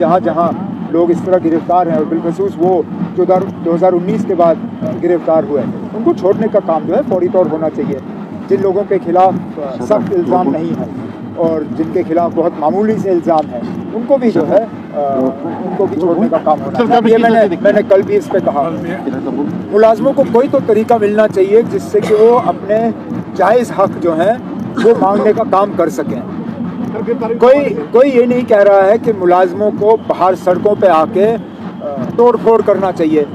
जहाँ जहाँ लोग इस तरह गिरफ्तार हैं और बिलखसूस वो जो 2019 के बाद गिरफ्तार हुए उनको छोड़ने का काम जो है फौरी तौर होना चाहिए। जिन लोगों के खिलाफ सख्त इल्ज़ाम नहीं है और जिनके खिलाफ बहुत मामूली से इल्ज़ाम है उनको भी जो है उनको भी छोड़ने का काम होना चाहिए। ये मैंने कल भी इस पे कहा, मुलाजमों को कोई तो तरीका मिलना चाहिए जिससे कि वो अपने जायज़ हक जो हैं वो मांगने का काम कर सकें। कोई ये नहीं कह रहा है कि मुलाजमों को बाहर सड़कों पे आके तोड़ फोड़ करना चाहिए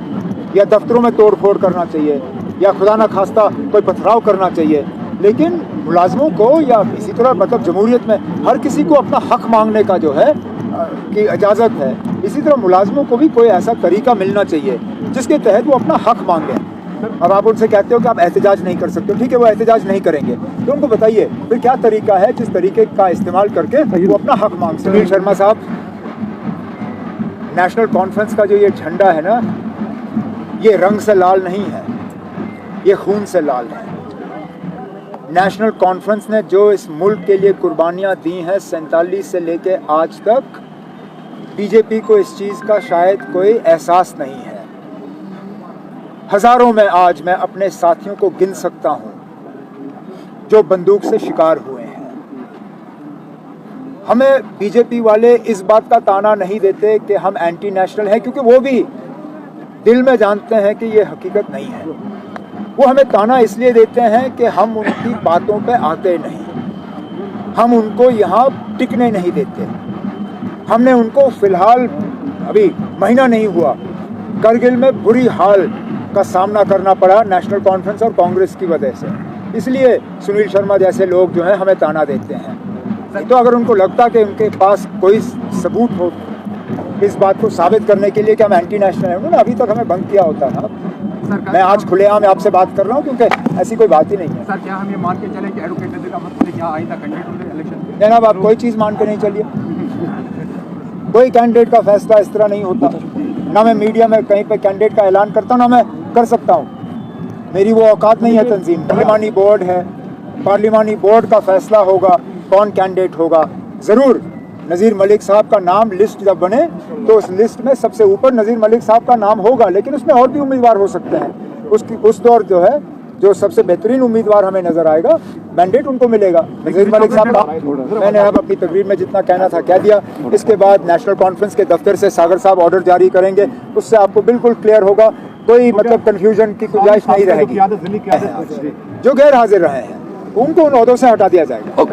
या दफ्तरों में तोड़ फोड़ करना चाहिए या खुदा न खास्ता कोई पथराव करना चाहिए, लेकिन मुलाजमों को या इसी तरह मतलब जमहूरियत में हर किसी को अपना हक मांगने का जो है की इजाज़त है। इसी तरह मुलाजमों को भी कोई ऐसा तरीका मिलना चाहिए जिसके तहत वो अपना हक मांगें। अब आप उनसे कहते हो कि आप एहतजाज नहीं कर सकते, ठीक है, वो एहतजाज नहीं करेंगे तो उनको बताइए फिर क्या तरीका है जिस तरीके का इस्तेमाल करके वो अपना हक मांग सकते। सुनील शर्मा साहब, नेशनल कॉन्फ्रेंस का जो ये झंडा है ना, ये रंग से लाल नहीं है, ये खून से लाल है। नेशनल कॉन्फ्रेंस ने जो इस मुल्क के लिए कुर्बानियाँ दी हैं 47 से लेके आज तक, बीजेपी को इस चीज़ का शायद कोई एहसास नहीं है। हज़ारों में आज मैं अपने साथियों को गिन सकता हूँ जो बंदूक से शिकार हुए हैं। हमें बीजेपी वाले इस बात का ताना नहीं देते कि हम एंटी नेशनल हैं, क्योंकि वो भी दिल में जानते हैं कि ये हकीकत नहीं है। वो हमें ताना इसलिए देते हैं कि हम उनकी बातों पे आते नहीं, हम उनको यहाँ टिकने नहीं देते। हमने उनको फिलहाल अभी महीना नहीं हुआ करगिल में बुरी हाल का सामना करना पड़ा नेशनल कॉन्फ्रेंस और कांग्रेस की वजह से, इसलिए सुनील शर्मा जैसे लोग जो हैं हमें ताना देते हैं। तो अगर उनको लगता कि उनके पास कोई सबूत हो इस बात को साबित करने के लिए कि हम एंटी नेशनल हैं, उन्होंने अभी तक हमें भंग किया होता ना। मैं आज खुलेआम आपसे बात कर रहा हूँ क्योंकि ऐसी कोई बात ही नहीं है। सर, क्या हम ये मान के चले कि एडवोकेट नज़ीर अहमद यहाँ आई था कैंडिडेट होंगे इलेक्शन? जनाब, आप कोई चीज़ मान के नहीं चलिए। कोई कैंडिडेट का फैसला इस तरह नहीं होता। ना मैं मीडिया में कहीं पे कैंडिडेट का ऐलान करता हूँ, ना मैं कर सकता हूँ, मेरी वो औकात नहीं है तंजीम। पार्लिमानी बोर्ड है, पार्लिमानी बोर्ड का फैसला होगा कौन कैंडिडेट होगा। ज़रूर नज़ीर मलिक साहब का नाम लिस्ट जब बने तो उस लिस्ट में सबसे ऊपर नज़ीर मलिक साहब का नाम होगा, लेकिन उसमें और भी उम्मीदवार हो सकते हैं। उस दौर जो है जो सबसे बेहतरीन उम्मीदवार हमें नजर आएगा, मैंडेट उनको मिलेगा। नज़ीर मलिक साहब का मैंने अब अपनी तकरीर में जितना कहना था कह दिया। इसके बाद नेशनल कॉन्फ्रेंस के दफ्तर से सागर साहब ऑर्डर जारी करेंगे, उससे आपको बिल्कुल क्लियर होगा, कोई मतलब कन्फ्यूजन की गुंजाइश नहीं रहेगी। जो गैर हाजिर रहे हैं उनको उन ओहदों से हटा दिया जाएगा।